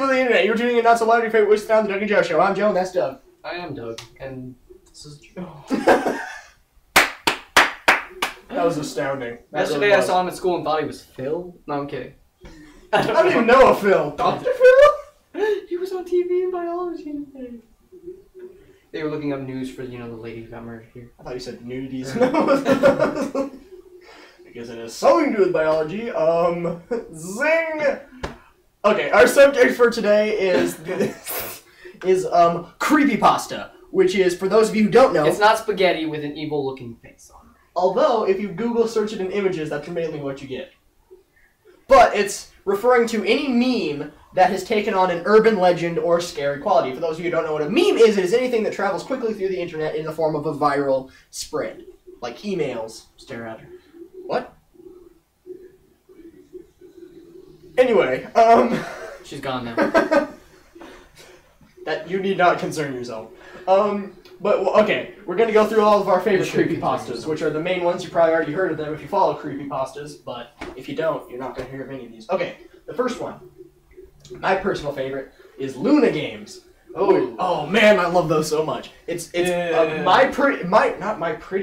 people of the internet. You're tuning in Not So Loud, your favorite voice down the Doug and Joe Show. I'm Joe, and that's Doug. I am Doug, and this is Joe. That was astounding. Yesterday I saw him at school and thought he was Phil. No, I'm kidding. I don't even know a Phil. Dr. Phil? He was on TV in biology today. They were looking up news for, the lady who got murdered here. I thought you said nudities. Because it has something to do with biology. Zing! Okay, our subject for today is creepypasta, which is, for those of you who don't know... It's not spaghetti with an evil-looking face on it. Although, if you Google search it in images, that's mainly what you get. But it's referring to any meme that has taken on an urban legend or scary quality. For those of you who don't know what a meme is, it is anything that travels quickly through the internet in the form of a viral spread. Like emails. Stare at her. What? Anyway, She's gone now. That you need not concern yourself. Okay, we're gonna go through all of our favorite creepypastas, which are the main ones. You probably already heard of them if you follow creepypastas, but if you don't, you're not gonna hear of any of these. Okay, the first one, my personal favorite, is Luna Games. Oh man, I love those so much. It's not My Pretty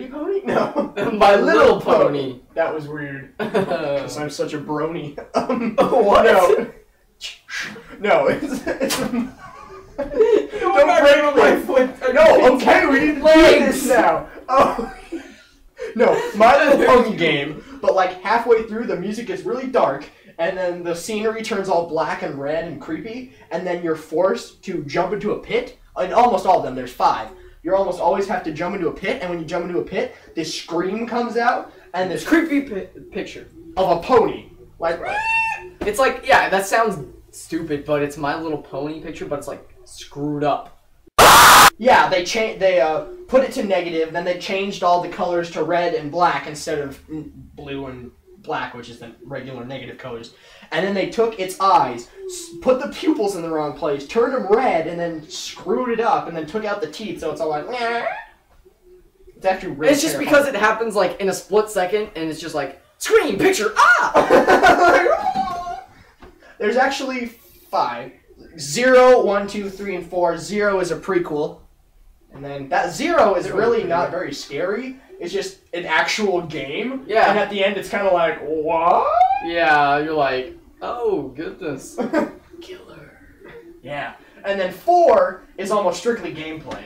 Pony? No. My Little Pony. That was weird. Because I'm such a brony. What? No, it's Don't break my foot. No, okay, we need to do this now. Oh. No, My Little Pony game, but like halfway through the music is really dark, and then the scenery turns all black and red and creepy, and then you're forced to jump into a pit. In almost all of them, there's 5. You almost always have to jump into a pit, and when you jump into a pit, this scream comes out, and this creepy picture of a pony. Like, it's like, yeah, that sounds stupid, but it's My Little Pony picture, but it's like screwed up. Yeah, they put it to negative, then they changed all the colors to red and black instead of blue and black, which is the regular negative colors. And then they took its eyes, put the pupils in the wrong place, turned them red, and then screwed it up, and then took out the teeth, so it's all like, nah. It's actually really It's just terrifying. Because it happens like in a split second, and it's just like, scream, picture, ah! There's actually 5. 0, 1, 2, 3, and 4. 0 is a prequel. And then that 0 is really not very scary. It's just an actual game. Yeah. And at the end, it's kind of like, what? Yeah, you're like, oh, goodness. Killer. Yeah. And then 4 is almost strictly gameplay.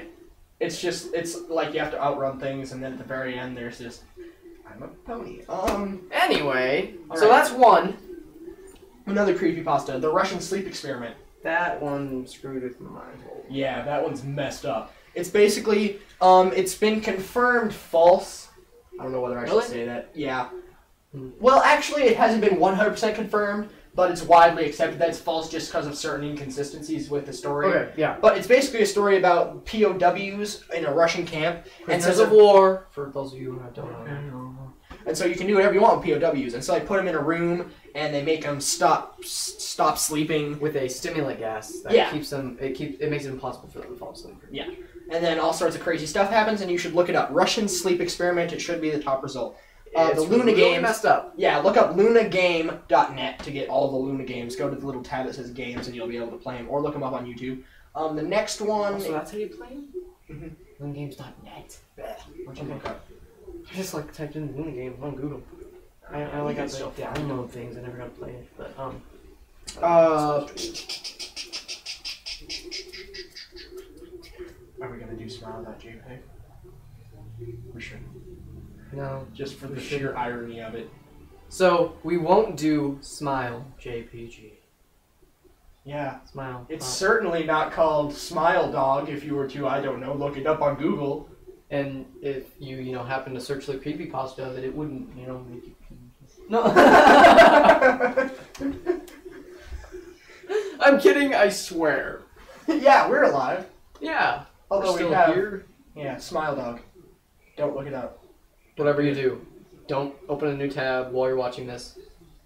It's like you have to outrun things, and then at the very end, there's this, I'm a pony. Anyway, so right. That's one. Another creepypasta, the Russian sleep experiment. That one screwed with my mind. Yeah, that one's messed up. It's basically, it's been confirmed false. I don't know whether I should say that. Yeah. Well, actually, it hasn't been 100% confirmed, but it's widely accepted that it's false just because of certain inconsistencies with the story. Okay, yeah. But it's basically a story about POWs in a Russian camp. Prisoners of war, for those of you who don't know. And so you can do whatever you want with POWs. And so they put them in a room, and they make them stop sleeping with a stimulant gas that keeps them. It makes it impossible for them to fall asleep. Yeah. And then all sorts of crazy stuff happens, and you should look it up. Russian sleep experiment. It should be the top result. The Luna really Games. Messed up. Yeah, look up lunagame.net to get all the Luna Games. Go to the little tab that says games, and you'll be able to play them, or look them up on YouTube. The next one. So that's how you play them. Mm-hmm. Lunagames.net. What'd you look up? I just like typed in Luna Games on Google. I like got to download things. I never got to play it, but Are we gonna do smile.jpg? We should. No, just for the sheer irony of it. So we won't do smile.jpg. Yeah, smile. It's certainly not called Smile Dog. If you were to, I don't know, look it up on Google. And if you happen to search the creepypasta of it, it wouldn't make you pee. No. I'm kidding. I swear. Yeah, we're alive. Yeah. Although we're still we have here. Yeah, Smile Dog. Don't look it up. Whatever you do, don't open a new tab while you're watching this.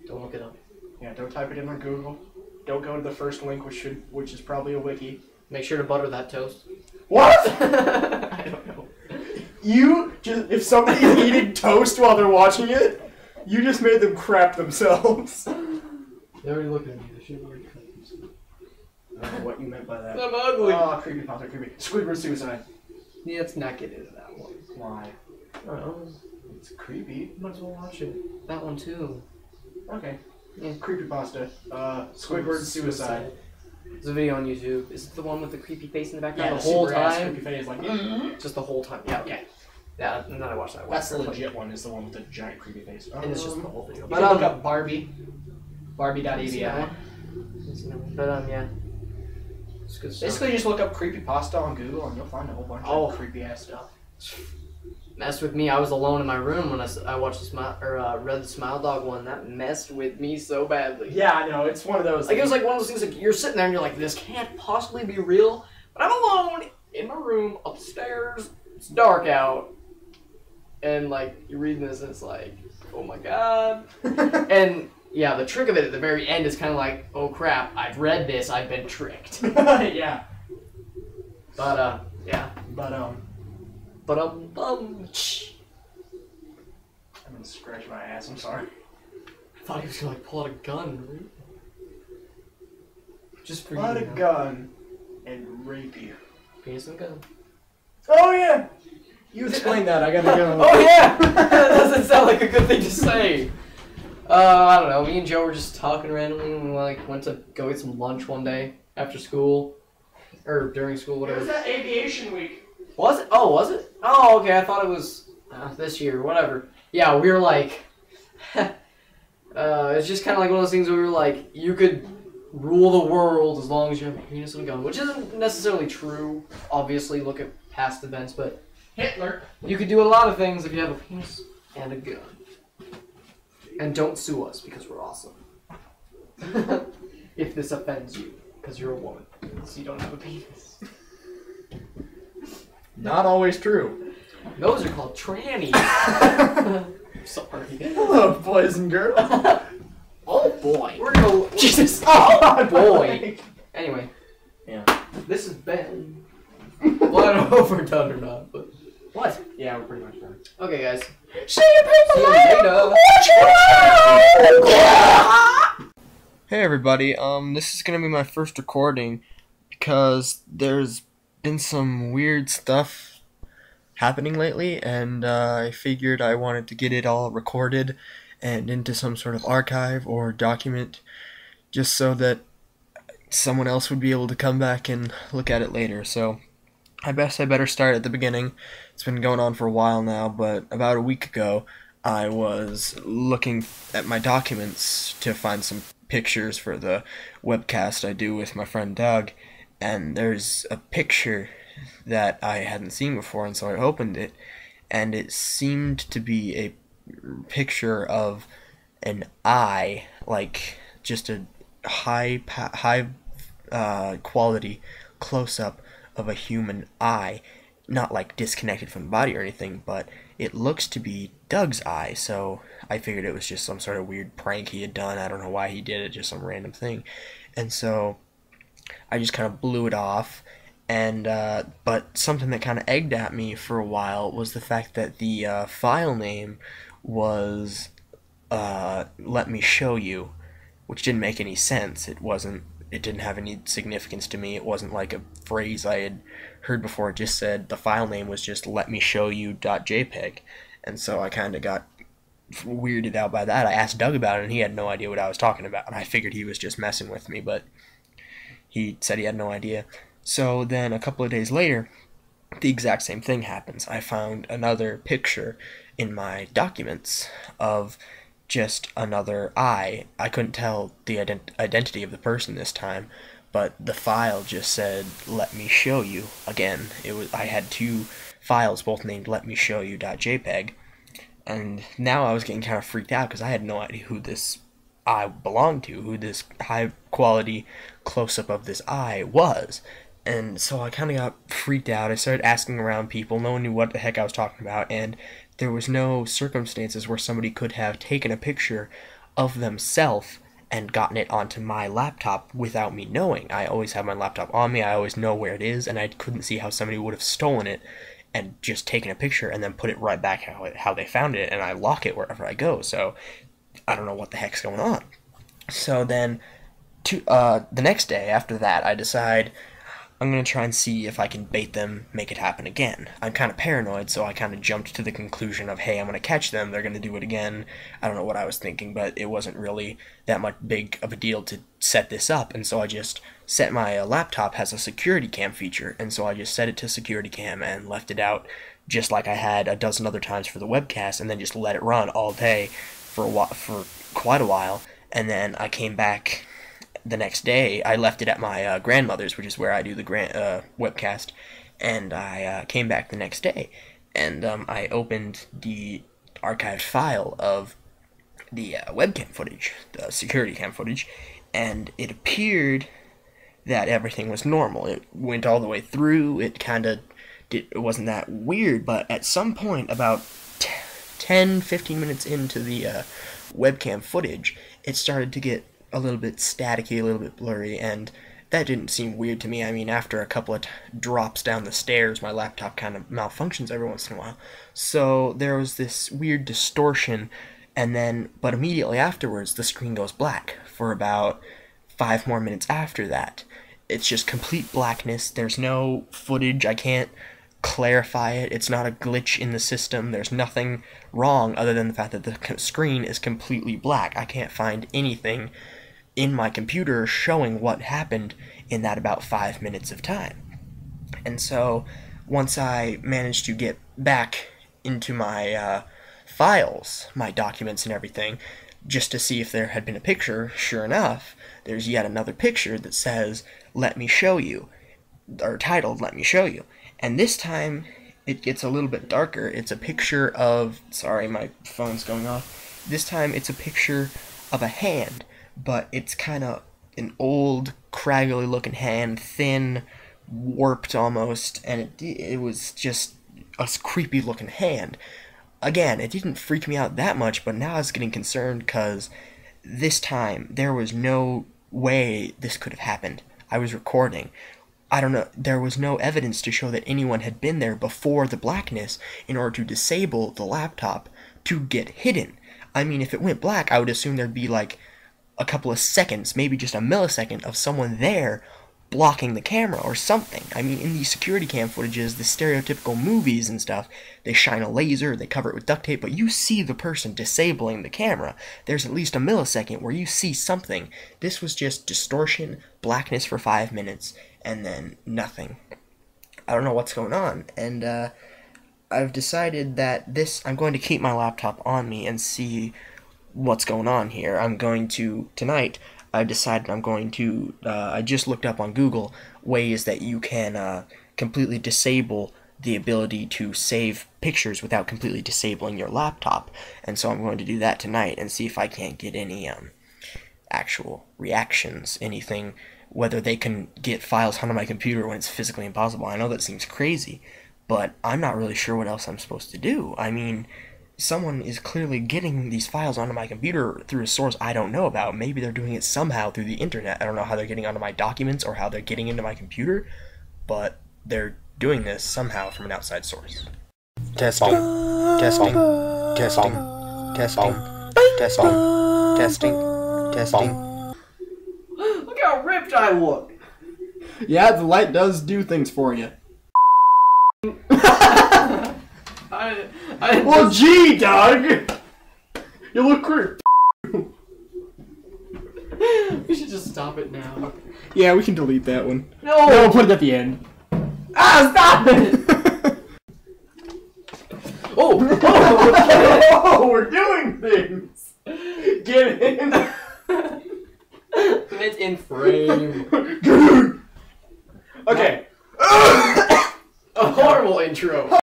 Don't look it up. Yeah, don't type it in on Google. Don't go to the first link, which is probably a wiki. Make sure to butter that toast. What? I don't know. If somebody's eating toast while they're watching it, you just made them crap themselves. They're already looking at me. They should already cut themselves. I don't know what you meant by that. I'm ugly. Oh, creepypasta, creepy. Squidward suicide. Yeah, let's not get into that one. Why? I don't know. It's creepy. Might as well watch it. That one too. Okay. Yeah. Creepypasta. Squidward suicide. There's a video on YouTube. Is it the one with the creepy face in the background Yeah, the whole super ass time? creepy face, like. Just the whole time. Yeah, okay. Yeah, and then I watched that one. That's the legit one. Is the one with the giant creepy face. And it's just the whole video. You But can look up Barbie. Barbie.avi. yeah. But yeah. It's good stuff. Basically, just look up creepypasta on Google and you'll find a whole bunch of creepy ass stuff. Messed with me. I was alone in my room when I watched read the Smile Dog one. That messed with me so badly. Yeah, I know. It's one of those. Like it was like one of those things. Like you're sitting there and you're like, this can't possibly be real. But I'm alone in my room upstairs. It's dark out, and like you're reading this, and it's like, oh my god. And yeah, the trick of it at the very end is kind of like, oh crap, I've read this. I've been tricked. Yeah. But yeah. But I'm gonna scratch my ass. I'm sorry. I thought he was gonna like pull out a gun. Just for Pull out you. a gun and rape you. Penis and gun. Oh yeah. You explained that. I gotta go. Oh yeah. That doesn't sound like a good thing to say. I don't know. Me and Joe were just talking randomly, and we like went to go get some lunch one day after school, or during school, It whatever. was that aviation week. Was it? Oh, was it? Oh, okay. I thought it was this year. Whatever. Yeah, we were like, it's just kind of like one of those things where we were like, you could rule the world as long as you have a penis and a gun, which isn't necessarily true. Obviously, look at past events, but Hitler. you could do a lot of things if you have a penis and a gun. And don't sue us because we're awesome. If this offends you, because you're a woman, so you don't have a penis. Not always true. Those are called trannies. Sorry. Hello, boys and girls. Oh boy. We're gonna go. Jesus. Oh boy. Anyway. Yeah. This has been. Well, I don't know if we're done or not, but. What? Yeah, we're pretty much done. Okay, guys. See you people later. Hey everybody, this is gonna be my first recording because there's been some weird stuff happening lately, and I figured I wanted to get it all recorded and into some sort of archive or document just so that someone else would be able to come back and look at it later. So I better start at the beginning. It's been going on for a while now, but about a week ago I was looking at my documents to find some pictures for the webcast I do with my friend Doug, and there's a picture that I hadn't seen before, and so I opened it, and it seemed to be a picture of an eye, like just a high quality close-up of a human eye, not like disconnected from the body or anything, but it looks to be Doug's eye, so I figured it was just some sort of weird prank he had done. I don't know why he did it, just some random thing. And so I just kind of blew it off, and but something that kind of egged at me for a while was the fact that the file name was Let Me Show You, which didn't make any sense. It didn't have any significance to me. It wasn't like a phrase I had heard before. It just said the file name was just letmeshowyu.jpg. And so I kind of got weirded out by that. I asked Doug about it, and he had no idea what I was talking about. And I figured he was just messing with me, but he said he had no idea. So then a couple of days later, the exact same thing happens. I found another picture in my documents of just another eye. I couldn't tell the identity of the person this time, but the file just said "Let Me Show You." Again, I had two files both named letmeshowyu.jpg, and now I was getting kind of freaked out because I had no idea who this eye belonged to, who this high quality close-up of this eye was. And so I kind of got freaked out. I started asking around people. No one knew what the heck I was talking about, and there was no circumstances where somebody could have taken a picture of themselves and gotten it onto my laptop without me knowing. I always have my laptop on me. I always know where it is, and I couldn't see how somebody would have stolen it and just taken a picture and then put it right back how they found it, and I lock it wherever I go. So I don't know what the heck's going on. So then the next day after that, I decide I'm going to try and see if I can bait them, make it happen again. I'm kind of paranoid, so I kind of jumped to the conclusion of, hey, I'm going to catch them, they're going to do it again. I don't know what I was thinking, but it wasn't really that much big of a deal to set this up, and so I just set my laptop has a security cam feature, and so I just set it to security cam and left it out just like I had a dozen other times for the webcast, and then just let it run all day for quite a while, and then I came back the next day. I left it at my grandmother's, which is where I do the webcast, and I came back the next day, and I opened the archived file of the webcam footage, the security cam footage, and it appeared that everything was normal. It went all the way through. It wasn't that weird, but at some point, about 10-15 minutes into the webcam footage, it started to get a little bit staticky, a little bit blurry, and that didn't seem weird to me. I mean, after a couple of drops down the stairs, my laptop kind of malfunctions every once in a while. So there was this weird distortion, but immediately afterwards, the screen goes black for about 5 more minutes after that. It's just complete blackness. There's no footage. I can't clarify it. It's not a glitch in the system. There's nothing wrong other than the fact that the screen is completely black. I can't find anything in my computer showing what happened in that about 5 minutes of time. And so once I managed to get back into my files, my documents and everything, just to see if there had been a picture, sure enough, there's yet another picture that says, "Let me show you," or titled, "Let me show you." And this time, it gets a little bit darker. It's a picture of, sorry, my phone's going off. This time, it's a picture of a hand, but it's kind of an old, craggly looking hand, thin, warped almost, and it was just a creepy looking hand. Again, it didn't freak me out that much, but now I was getting concerned because this time there was no way this could have happened. I was recording. I don't know, there was no evidence to show that anyone had been there before the blackness in order to disable the laptop to get hidden. I mean, if it went black, I would assume there'd be like a couple of seconds, maybe just a millisecond of someone there blocking the camera or something. I mean, in these security cam footages, the stereotypical movies and stuff, they shine a laser, they cover it with duct tape, but you see the person disabling the camera. There's at least a millisecond where you see something. This was just distortion, blackness for 5 minutes, and then nothing. I don't know what's going on, and I've decided that I'm going to keep my laptop on me and see what's going on here. Tonight, I've decided I'm going to, I just looked up on Google ways that you can completely disable the ability to save pictures without completely disabling your laptop. And so I'm going to do that tonight and see if I can't get any actual reactions, anything, whether they can get files onto my computer when it's physically impossible. I know that seems crazy, but I'm not really sure what else I'm supposed to do. I mean, someone is clearly getting these files onto my computer through a source I don't know about. Maybe they're doing it somehow through the internet. I don't know how they're getting onto my documents or how they're getting into my computer, but they're doing this somehow from an outside source. Testing, testing, testing, testing, testing, testing, testing. Look how ripped I look. Yeah, the light does do things for you. Well, gee, Doug! You look creep. We should just stop it now. Yeah, we can delete that one. No, put it at the end. Ah, stop it! Oh! Oh, we're doing things! Get in! It's in frame. Okay. A horrible intro.